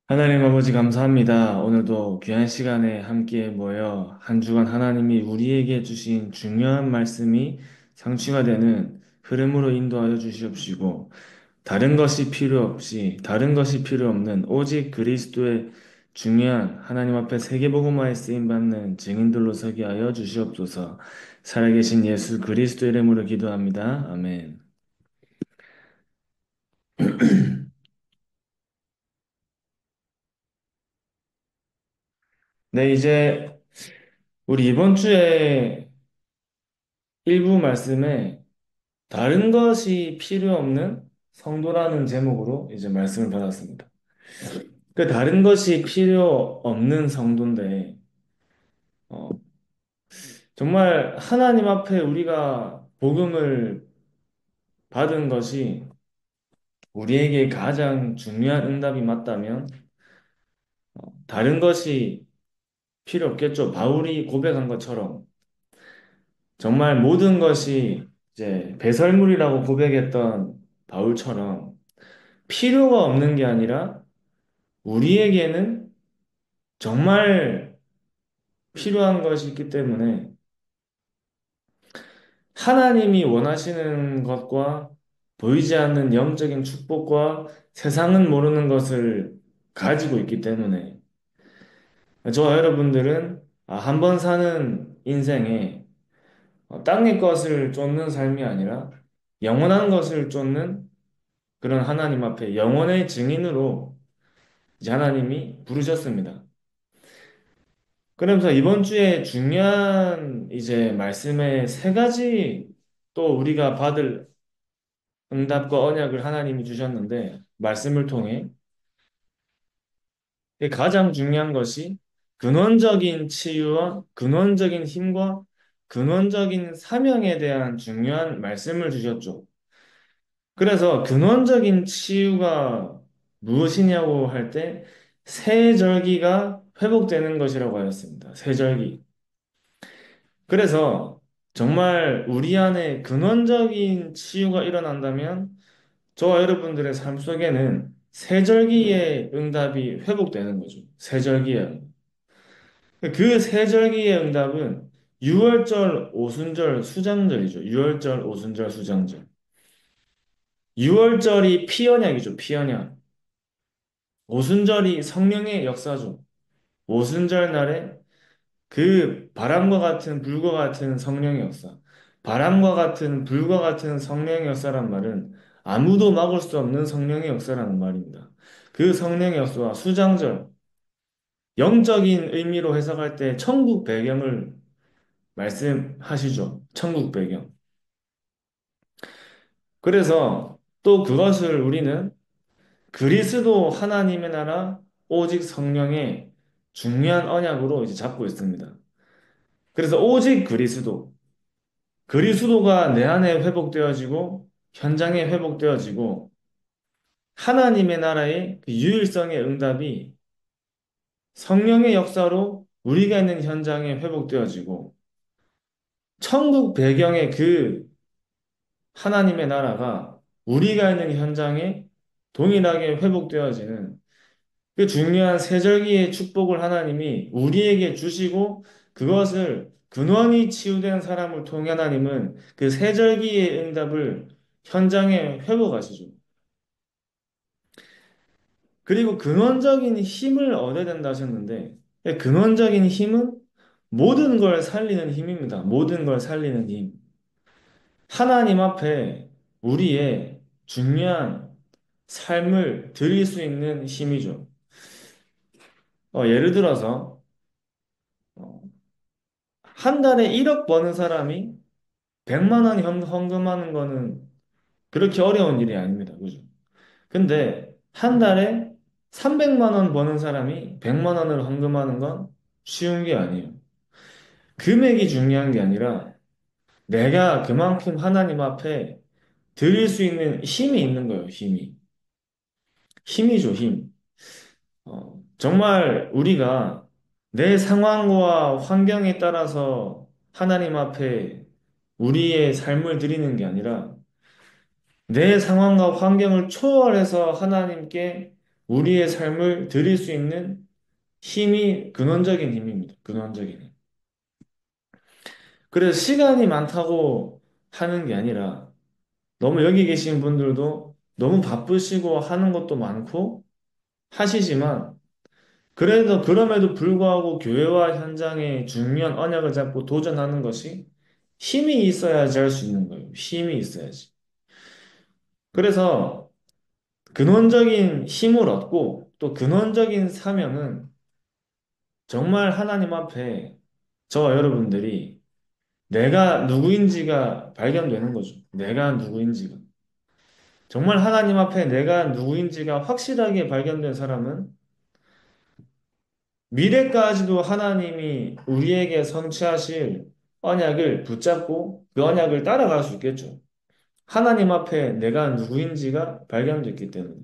하나님 아버지 감사합니다. 오늘도 귀한 시간에 함께 모여 한 주간 하나님이 우리에게 주신 중요한 말씀이 상취가 되는 흐름으로 인도하여 주시옵시고 다른 것이 필요 없는 오직 그리스도의 중요한 하나님 앞에 세계복음화에 쓰임 받는 증인들로 서게 하여 주시옵소서. 살아계신 예수 그리스도 이름으로 기도합니다. 아멘. 네, 이제 우리 이번 주에 일부 말씀에 다른 것이 필요 없는 성도라는 제목으로 이제 말씀을 받았습니다. 그 다른 것이 필요 없는 성도인데, 어, 정말 하나님 앞에 우리가 복음을 받은 것이 우리에게 가장 중요한 응답이 맞다면, 다른 것이 필요 없겠죠. 바울이 고백한 것처럼, 정말 모든 것이 이제 배설물이라고 고백했던 바울처럼 필요가 없는 게 아니라 우리에게는 정말 필요한 것이 있기 때문에 하나님이 원하시는 것과 보이지 않는 영적인 축복과 세상은 모르는 것을 가지고 있기 때문에 저와 여러분들은 한 번 사는 인생에 땅의 것을 쫓는 삶이 아니라 영원한 것을 쫓는 그런 하나님 앞에 영원의 증인으로 이제 하나님이 부르셨습니다. 그러면서 이번 주에 중요한 이제 말씀의 세 가지 또 우리가 받을 응답과 언약을 하나님이 주셨는데 말씀을 통해 가장 중요한 것이 근원적인 치유와 근원적인 힘과 근원적인 사명에 대한 중요한 말씀을 주셨죠. 그래서 근원적인 치유가 무엇이냐고 할 때 세절기가 회복되는 것이라고 하였습니다. 세절기. 그래서 정말 우리 안에 근원적인 치유가 일어난다면 저와 여러분들의 삶 속에는 세절기의 응답이 회복되는 거죠. 세절기에. 그 세절기의 응답은 유월절, 오순절, 수장절이죠. 유월절, 오순절, 수장절. 유월절이 피언약이죠. 피언약. 오순절이 성령의 역사죠. 오순절 날에 그 바람과 같은 불과 같은 성령의 역사. 바람과 같은 불과 같은 성령의 역사란 말은 아무도 막을 수 없는 성령의 역사라는 말입니다. 그 성령의 역사와 수장절, 영적인 의미로 해석할 때 천국 배경을 말씀하시죠. 천국 배경. 그래서 또 그것을 우리는 그리스도 하나님의 나라 오직 성령의 중요한 언약으로 이제 잡고 있습니다. 그래서 오직 그리스도, 그리스도가 내 안에 회복되어지고 현장에 회복되어지고 하나님의 나라의 그 유일성의 응답이 성령의 역사로 우리가 있는 현장에 회복되어지고 천국 배경의 그 하나님의 나라가 우리가 있는 현장에 동일하게 회복되어지는 그 중요한 세절기의 축복을 하나님이 우리에게 주시고 그것을 근원이 치유된 사람을 통해 하나님은 그 세절기의 응답을 현장에 회복하시죠. 그리고 근원적인 힘을 얻어야 된다 하셨는데 근원적인 힘은 모든 걸 살리는 힘입니다. 모든 걸 살리는 힘. 하나님 앞에 우리의 중요한 삶을 드릴 수 있는 힘이죠. 예를 들어서 어, 한 달에 1억 버는 사람이 100만 원 헌금하는 거는 그렇게 어려운 일이 아닙니다. 그죠? 근데 한 달에 300만 원 버는 사람이 100만 원을 헌금하는 건 쉬운 게 아니에요. 금액이 중요한 게 아니라 내가 그만큼 하나님 앞에 드릴 수 있는 힘이 있는 거예요. 힘이. 힘이죠, 힘. 정말 우리가 내 상황과 환경에 따라서 하나님 앞에 우리의 삶을 드리는 게 아니라 내 상황과 환경을 초월해서 하나님께 우리의 삶을 드릴 수 있는 힘이 근원적인 힘입니다. 근원적인 힘. 그래서 시간이 많다고 하는 게 아니라 너무 여기 계신 분들도 너무 바쁘시고 하는 것도 많고 하시지만 그래도 그럼에도 불구하고 교회와 현장에 중요한 언약을 잡고 도전하는 것이 힘이 있어야지 할 수 있는 거예요. 힘이 있어야지. 그래서 근원적인 힘을 얻고 또 근원적인 사명은 정말 하나님 앞에 저와 여러분들이 내가 누구인지가 발견되는 거죠. 내가 누구인지가. 정말 하나님 앞에 내가 누구인지가 확실하게 발견된 사람은 미래까지도 하나님이 우리에게 성취하실 언약을 붙잡고 그 언약을 따라갈 수 있겠죠. 하나님 앞에 내가 누구인지가 발견됐기 때문에.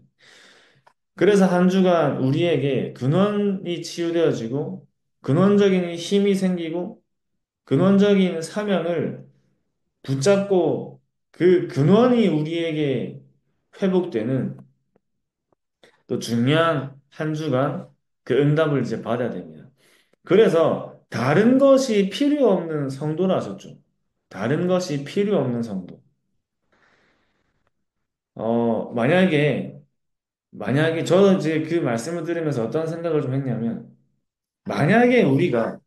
그래서 한 주간 우리에게 근원이 치유되어지고 근원적인 힘이 생기고 근원적인 사명을 붙잡고 그 근원이 우리에게 회복되는 또 중요한 한 주간 그 응답을 이제 받아야 됩니다. 그래서 다른 것이 필요 없는 성도라 하셨죠. 다른 것이 필요 없는 성도. 만약에 저는 이제 그 말씀을 들으면서 어떤 생각을 좀 했냐면 만약에 우리가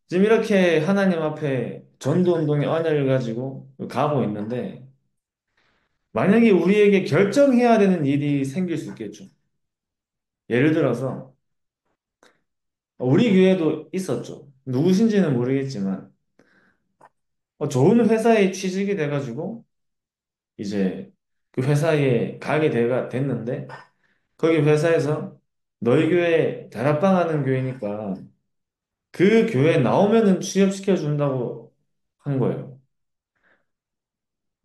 지금 이렇게 하나님 앞에 전도운동의 언약을 가지고 가고 있는데 만약에 우리에게 결정해야 되는 일이 생길 수 있겠죠. 예를 들어서 우리 교회도 있었죠. 누구신지는 모르겠지만 좋은 회사에 취직이 돼가지고 이제 그 회사에 됐는데 거기 회사에서 너희 교회 다락방 하는 교회니까 그 교회 나오면은 취업시켜 준다고 한 거예요.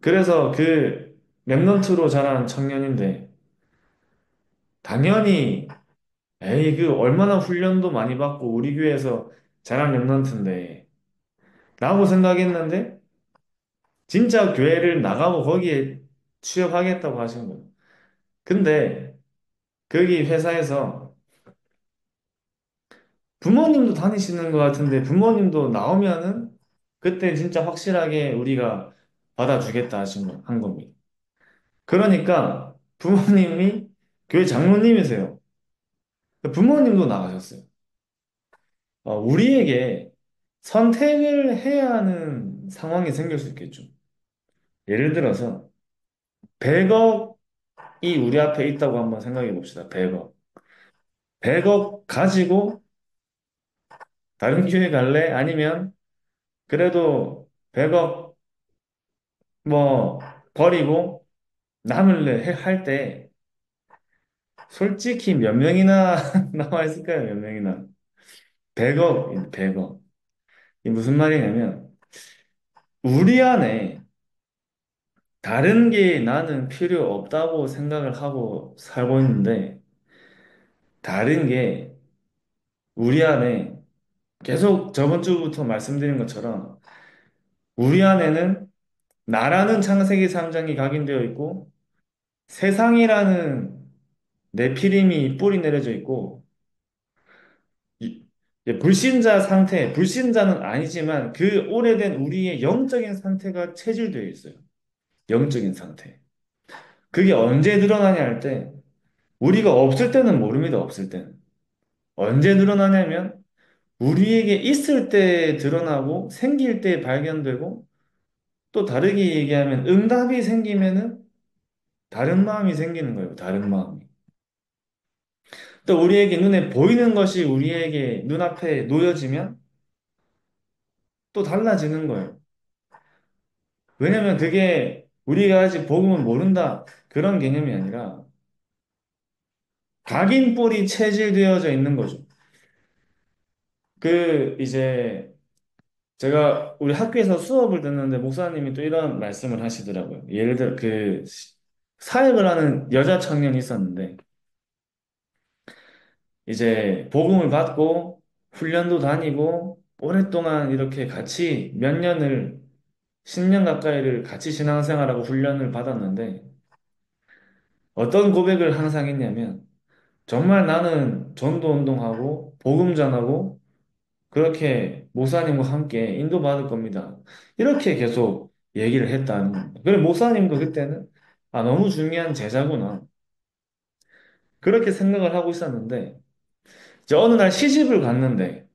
그래서 그 랩런트로 자란 청년인데 당연히 에이 그 얼마나 훈련도 많이 받고 우리 교회에서 자란 랩런트인데 라고 생각했는데 진짜 교회를 나가고 거기에 취업하겠다고 하신 거예요. 근데 거기 회사에서 부모님도 다니시는 것 같은데 부모님도 나오면은 그때 진짜 확실하게 우리가 받아주겠다 한 겁니다. 그러니까 부모님이 교회 장로님이세요. 부모님도 나가셨어요. 우리에게 선택을 해야 하는 상황이 생길 수 있겠죠. 예를 들어서 100억이 우리 앞에 있다고 한번 생각해 봅시다. 100억. 100억 가지고 다른 교회 갈래? 아니면 그래도 100억 뭐 버리고 남을래 할 때 솔직히 몇 명이나 나와 있을까요? 몇 명이나? 100억, 100억. 이게 무슨 말이냐면 우리 안에 다른 게 나는 필요 없다고 생각을 하고 살고 있는데 다른 게 우리 안에 계속 저번 주부터 말씀드린 것처럼 우리 안에는 나라는 창세기 3장이 각인되어 있고 세상이라는 네피림이 뿌리 내려져 있고 이- 불신자 상태, 불신자는 아니지만 그 오래된 우리의 영적인 상태가 체질되어 있어요. 영적인 상태. 그게 언제 드러나냐 할 때 우리가 없을 때는 모릅니다. 없을 때는. 언제 드러나냐면 우리에게 있을 때 드러나고 생길 때 발견되고 또 다르게 얘기하면 응답이 생기면은 다른 마음이 생기는 거예요. 다른 마음이. 또 우리에게 눈에 보이는 것이 우리에게 눈앞에 놓여지면 또 달라지는 거예요. 왜냐면 그게 우리가 아직 복음을 모른다 그런 개념이 아니라 각인뿔이 체질되어져 있는 거죠. 이제 제가 우리 학교에서 수업을 듣는데 목사님이 또 이런 말씀을 하시더라고요. 예를 들어 사역을 하는 여자 청년이 있었는데 이제 복음을 받고 훈련도 다니고 오랫동안 이렇게 같이 몇 년을 10년 가까이를 같이 신앙생활하고 훈련을 받았는데 어떤 고백을 항상 했냐면, 정말 나는 전도 운동하고, 복음 전하고, 그렇게 목사님과 함께 인도받을 겁니다. 이렇게 계속 얘기를 했다는 겁니다. 그리고 목사님도 그때는, 아, 너무 중요한 제자구나. 그렇게 생각을 하고 있었는데, 이제 어느 날 시집을 갔는데,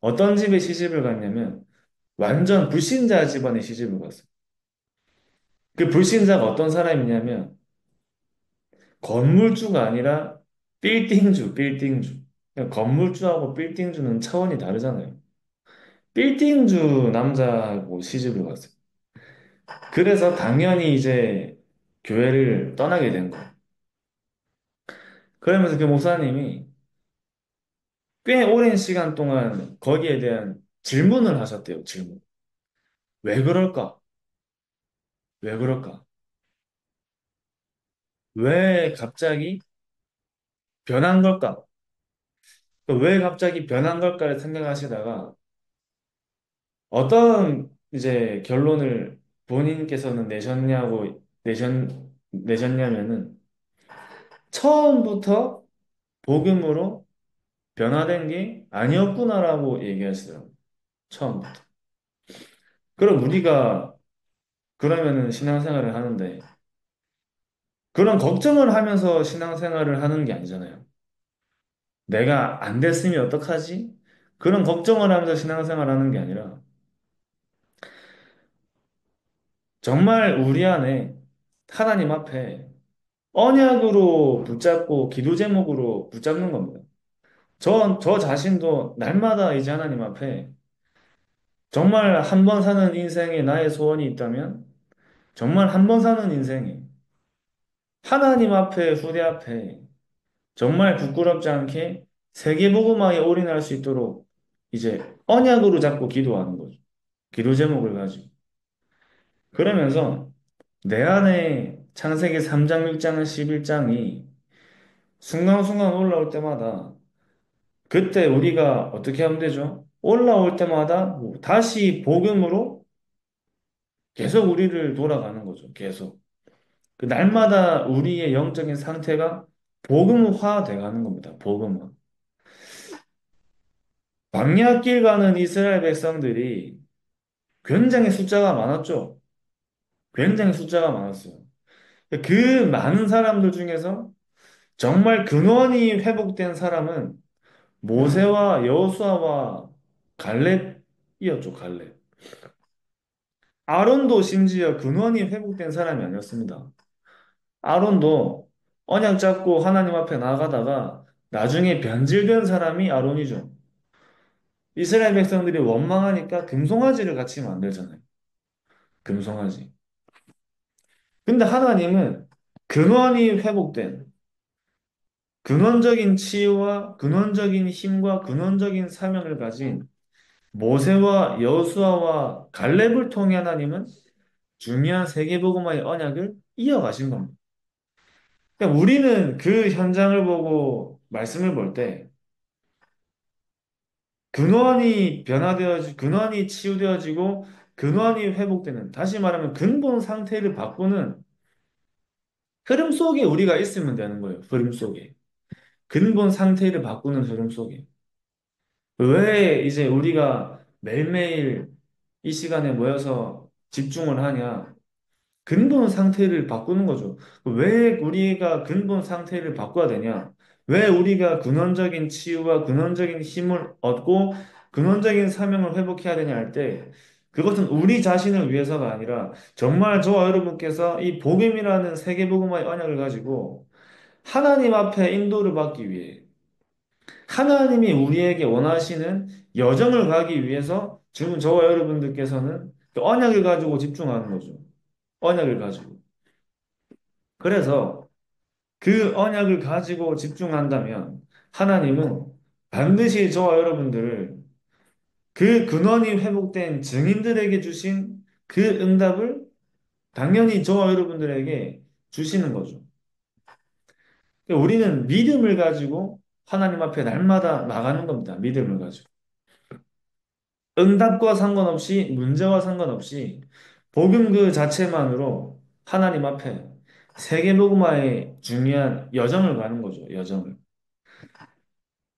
어떤 집에 시집을 갔냐면, 완전 불신자 집안에 시집을 갔어요. 그 불신자가 어떤 사람이냐면, 건물주가 아니라 빌딩주. 그러니까 건물주하고 빌딩주는 차원이 다르잖아요. 빌딩주 남자하고 시집을 갔어요. 그래서 당연히 이제 교회를 떠나게 된 거예요. 그러면서 그 목사님이 꽤 오랜 시간 동안 거기에 대한 질문을 하셨대요, 질문. 왜 그럴까? 왜 그럴까? 왜 갑자기 변한 걸까? 왜 갑자기 변한 걸까를 생각하시다가 어떤 이제 결론을 본인께서는 내셨냐면은 처음부터 복음으로 변화된 게 아니었구나라고 얘기하시더라고요. 처음부터. 그럼 우리가 그러면은 신앙생활을 하는데 그런 걱정을 하면서 신앙생활을 하는 게 아니잖아요. 내가 안 됐으면 어떡하지? 그런 걱정을 하면서 신앙생활을 하는 게 아니라 정말 우리 안에 하나님 앞에 언약으로 붙잡고 기도 제목으로 붙잡는 겁니다. 저 자신도 날마다 이제 하나님 앞에 정말 한 번 사는 인생에 나의 소원이 있다면 정말 한 번 사는 인생에 하나님 앞에 후대 앞에 정말 부끄럽지 않게 세계복음화에 올인할 수 있도록 이제 언약으로 잡고 기도하는 거죠. 기도 제목을 가지고. 그러면서 내 안에 창세기 3장, 6장, 11장이 순간순간 올라올 때마다 그때 우리가 어떻게 하면 되죠? 올라올 때마다 뭐 다시 복음으로 계속 우리를 돌아가는 거죠. 계속. 그 날마다 우리의 영적인 상태가 복음화 돼 가는 겁니다. 복음화. 광야길 가는 이스라엘 백성들이 굉장히 숫자가 많았죠. 굉장히 숫자가 많았어요. 그 많은 사람들 중에서 정말 근원이 회복된 사람은 모세와 여호수아와 갈렙이었죠, 갈렙. 아론도 심지어 근원이 회복된 사람이 아니었습니다. 아론도 언약 잡고 하나님 앞에 나아가다가 나중에 변질된 사람이 아론이죠. 이스라엘 백성들이 원망하니까 금송아지를 같이 만들잖아요. 금송아지. 근데 하나님은 근원이 회복된 근원적인 치유와 근원적인 힘과 근원적인 사명을 가진 모세와 여호수아와 갈렙을 통해 하나님은 중요한 세계복음화의 언약을 이어가신 겁니다. 그러니까 우리는 그 현장을 보고 말씀을 볼 때 근원이 치유되어지고 근원이 회복되는, 다시 말하면 근본 상태를 바꾸는 흐름 속에 우리가 있으면 되는 거예요. 흐름 속에. 근본 상태를 바꾸는 흐름 속에. 왜 이제 우리가 매일매일 이 시간에 모여서 집중을 하냐? 근본 상태를 바꾸는 거죠. 왜 우리가 근본 상태를 바꿔야 되냐? 왜 우리가 근원적인 치유와 근원적인 힘을 얻고 근원적인 사명을 회복해야 되냐 할 때, 그것은 우리 자신을 위해서가 아니라 정말 저와 여러분께서 이 복음이라는 세계복음화의 언약을 가지고 하나님 앞에 인도를 받기 위해 하나님이 우리에게 원하시는 여정을 가기 위해서 지금 저와 여러분들께서는 그 언약을 가지고 집중하는 거죠. 언약을 가지고. 그래서 그 언약을 가지고 집중한다면 하나님은 반드시 저와 여러분들을 그 근원이 회복된 증인들에게 주신 그 응답을 당연히 저와 여러분들에게 주시는 거죠. 그러니까 우리는 믿음을 가지고 하나님 앞에 날마다 나가는 겁니다. 믿음을 가지고. 응답과 상관없이, 문제와 상관없이 복음 그 자체만으로 하나님 앞에 세계복음화에 중요한 여정을 가는 거죠. 여정을.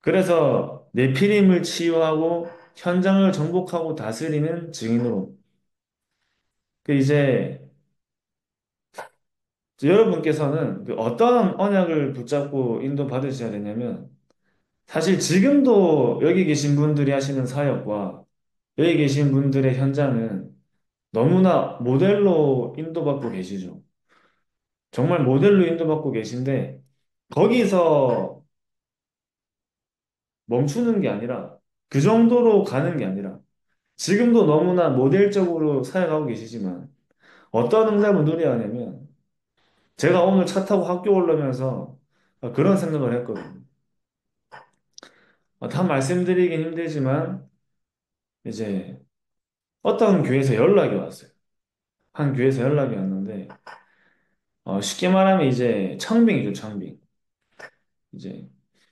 그래서 네피림을 치유하고 현장을 정복하고 다스리는 증인으로. 이제 여러분께서는 그 어떤 언약을 붙잡고 인도 받으셔야 되냐면 사실 지금도 여기 계신 분들이 하시는 사역과 여기 계신 분들의 현장은 너무나 모델로 인도받고 계시죠. 정말 모델로 인도받고 계신데 거기서 멈추는 게 아니라 그 정도로 가는 게 아니라 지금도 너무나 모델적으로 사역하고 계시지만 어떤 응답을 누려야 하냐면 제가 오늘 차 타고 학교 오려면서 그런 생각을 했거든요. 다 말씀드리긴 힘들지만 이제 어떤 교회에서 연락이 왔어요. 한 교회에서 연락이 왔는데 쉽게 말하면 이제 청빙이죠, 청빙. 이제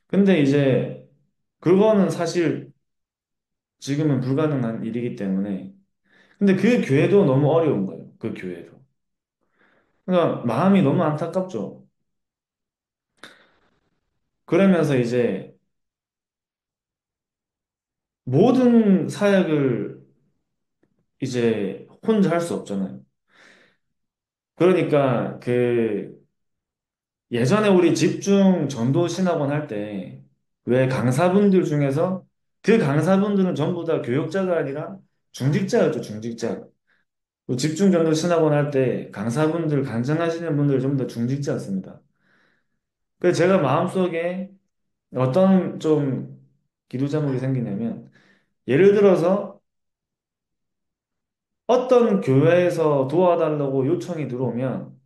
근데 이제 그거는 사실 지금은 불가능한 일이기 때문에 근데 그 교회도 너무 어려운 거예요. 그 교회도. 그러니까 마음이 너무 안타깝죠. 그러면서 이제 모든 사역을 이제 혼자 할 수 없잖아요. 그러니까 그 예전에 우리 집중 전도 신학원 할 때 왜 강사분들 중에서 그 강사분들은 전부 다 교역자가 아니라 중직자였죠, 중직자. 그 집중 전도 신학원 할 때 강사분들, 간증하시는 분들 전부 다 중직자였습니다. 그래서 제가 마음속에 어떤 좀 기도 제목이 생기냐면 예를 들어서 어떤 교회에서 도와달라고 요청이 들어오면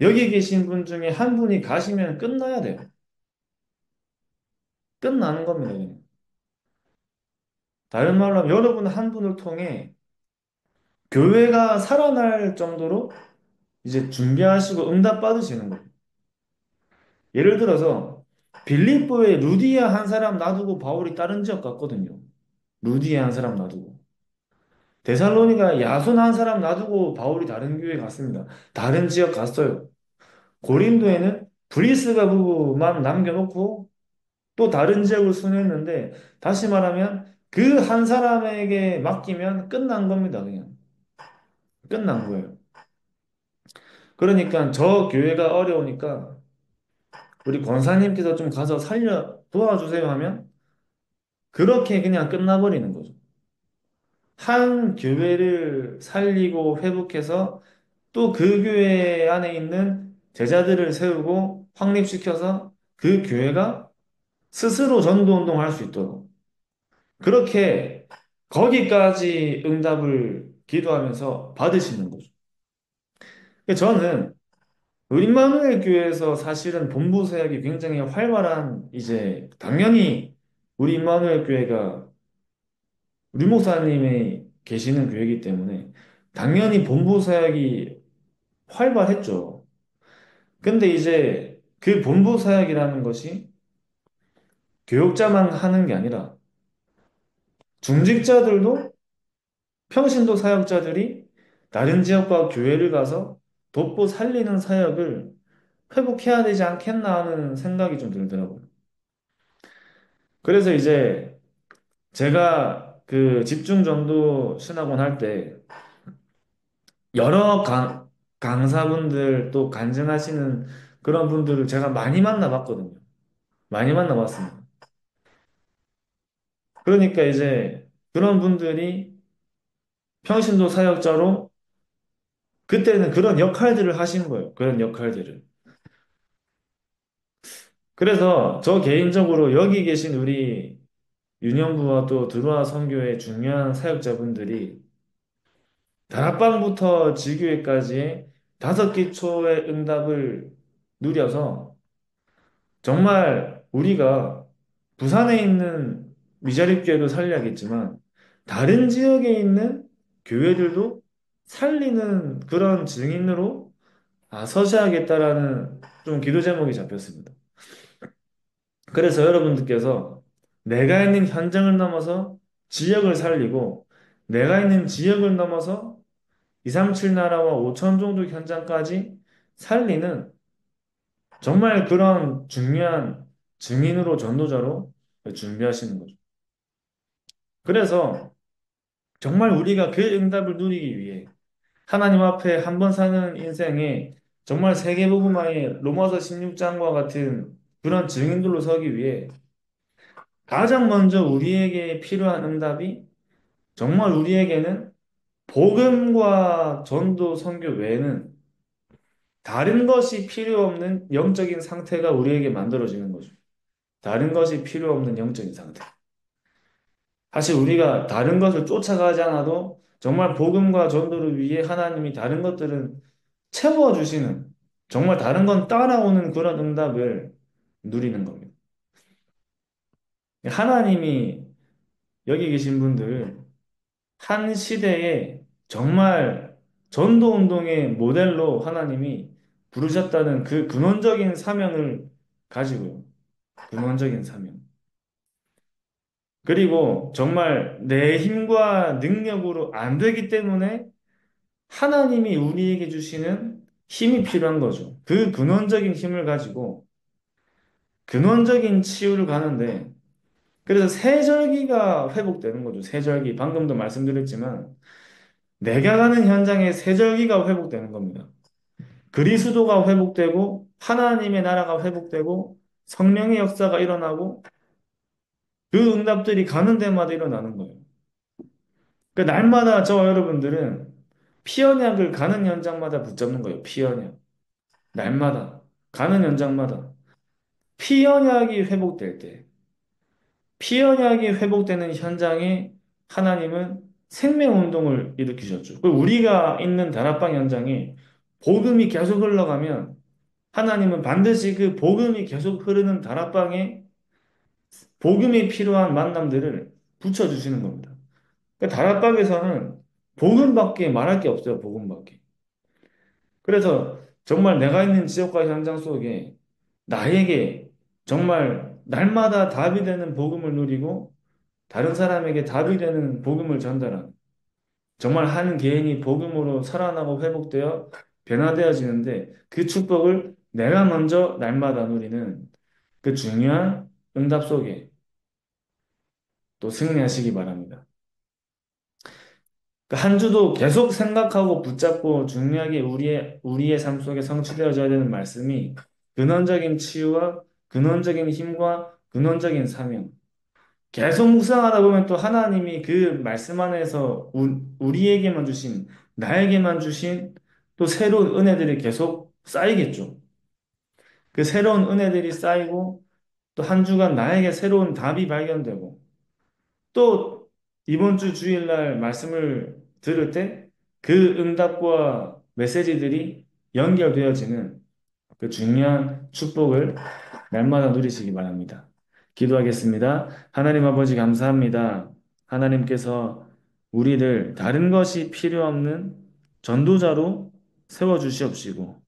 여기 계신 분 중에 한 분이 가시면 끝나야 돼요. 끝나는 겁니다, 그냥. 다른 말로 하면 여러분 한 분을 통해 교회가 살아날 정도로 이제 준비하시고 응답 받으시는 거예요. 예를 들어서 빌립보에 루디아 한 사람 놔두고 바울이 다른 지역 갔거든요. 루디아 한 사람 놔두고. 데살로니가 야손 한 사람 놔두고 바울이 다른 교회 갔습니다. 다른 지역 갔어요. 고린도에는 브리스가 부부만 남겨놓고 또 다른 지역을 순회했는데 다시 말하면 그 한 사람에게 맡기면 끝난 겁니다. 그냥 끝난 거예요. 그러니까 저 교회가 어려우니까 우리 권사님께서 좀 가서 살려 도와주세요 하면 그렇게 그냥 끝나버리는 거죠. 한 교회를 살리고 회복해서 또 그 교회 안에 있는 제자들을 세우고 확립시켜서 그 교회가 스스로 전도운동을 할 수 있도록 그렇게 거기까지 응답을 기도하면서 받으시는 거죠. 저는 임마누엘 교회에서 사실은 본부 사역이 굉장히 활발한 이제 당연히 우리 임마누엘 교회가 우리 목사님이 계시는 교회이기 때문에 당연히 본부 사역이 활발했죠. 근데 이제 그 본부 사역이라는 것이 교육자만 하는 게 아니라 중직자들도 평신도 사역자들이 다른 지역과 교회를 가서 돕고 살리는 사역을 회복해야 되지 않겠나 하는 생각이 좀 들더라고요. 그래서 이제 제가 그 집중전도 신학원 할 때 여러 강사분들 또 간증하시는 그런 분들을 제가 많이 만나봤거든요. 많이 만나봤습니다. 그러니까 이제 그런 분들이 평신도 사역자로 그때는 그런 역할들을 하시는 거예요. 그런 역할들을. 그래서 저 개인적으로 여기 계신 우리 유년부와 또 드루아 선교의 중요한 사역자분들이 다락방부터 지교회까지의 다섯 기초의 응답을 누려서 정말 우리가 부산에 있는 미자립교회도 살려야겠지만 다른 지역에 있는 교회들도 살리는 그런 증인으로 서셔야겠다라는 좀 기도 제목이 잡혔습니다. 그래서 여러분들께서 내가 있는 현장을 넘어서 지역을 살리고 내가 있는 지역을 넘어서 237 나라와 5천 종족 현장까지 살리는 정말 그런 중요한 증인으로 전도자로 준비하시는 거죠. 그래서 정말 우리가 그 응답을 누리기 위해 하나님 앞에 한 번 사는 인생에 정말 세계복음화의 로마서 16장과 같은 그런 증인들로 서기 위해 가장 먼저 우리에게 필요한 응답이 정말 우리에게는 복음과 전도 선교 외에는 다른 것이 필요 없는 영적인 상태가 우리에게 만들어지는 거죠. 다른 것이 필요 없는 영적인 상태. 사실 우리가 다른 것을 쫓아가지 않아도 정말 복음과 전도를 위해 하나님이 다른 것들은 채워주시는, 정말 다른 건 따라오는 그런 응답을 누리는 겁니다. 하나님이 여기 계신 분들 한 시대에 정말 전도 운동의 모델로 하나님이 부르셨다는 그 근원적인 사명을 가지고요. 근원적인 사명. 그리고 정말 내 힘과 능력으로 안 되기 때문에 하나님이 우리에게 주시는 힘이 필요한 거죠. 그 근원적인 힘을 가지고 근원적인 치유를 가는데 그래서 세절기가 회복되는 거죠. 세절기. 방금도 말씀드렸지만 내가 가는 현장에 세절기가 회복되는 겁니다. 그리스도가 회복되고 하나님의 나라가 회복되고 성령의 역사가 일어나고 그 응답들이 가는 데마다 일어나는 거예요. 그 날마다 저와 여러분들은 피언약을 가는 현장마다 붙잡는 거예요. 피언약. 날마다 가는 현장마다 피언약이 회복될 때 피언약이 회복되는 현장에 하나님은 생명운동을 일으키셨죠. 그리고 우리가 있는 다락방 현장에 복음이 계속 흘러가면 하나님은 반드시 그 복음이 계속 흐르는 다락방에 복음이 필요한 만남들을 붙여주시는 겁니다. 그 다락방에서는 복음밖에 말할 게 없어요. 복음밖에. 그래서 정말 내가 있는 지역과 현장 속에 나에게 정말 날마다 답이 되는 복음을 누리고 다른 사람에게 답이 되는 복음을 전달하는 정말 한 개인이 복음으로 살아나고 회복되어 변화되어지는데 그 축복을 내가 먼저 날마다 누리는 그 중요한 응답 속에 또 승리하시기 바랍니다. 그한 주도 계속 생각하고 붙잡고 중요하게 우리의 삶 속에 성취되어져야 되는 말씀이 근원적인 치유와 근원적인 힘과 근원적인 사명. 계속 묵상하다 보면 또 하나님이 그 말씀 안에서 우리에게만 주신, 나에게만 주신 또 새로운 은혜들이 계속 쌓이겠죠. 그 새로운 은혜들이 쌓이고 또 한 주간 나에게 새로운 답이 발견되고 또 이번 주 주일날 말씀을 들을 때 그 응답과 메시지들이 연결되어지는 그 중요한 축복을 날마다 누리시기 바랍니다. 기도하겠습니다. 하나님 아버지 감사합니다. 하나님께서 우리를 다른 것이 필요 없는 전도자로 세워주시옵시고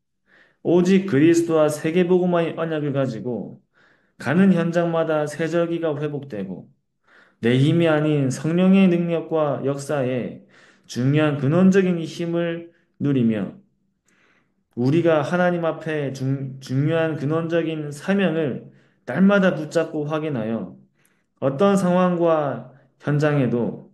오직 그리스도와 세계복음화의 언약을 가지고 가는 현장마다 세절기가 회복되고 내 힘이 아닌 성령의 능력과 역사에 중요한 근원적인 힘을 누리며 우리가 하나님 앞에 중요한 근원적인 사명을 날마다 붙잡고 확인하여 어떤 상황과 현장에도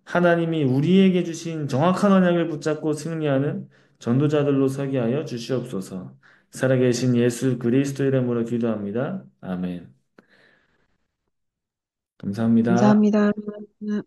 하나님이 우리에게 주신 정확한 언약을 붙잡고 승리하는 전도자들로 서게 하여 주시옵소서. 살아계신 예수 그리스도 이름으로 기도합니다. 아멘. 감사합니다. 감사합니다.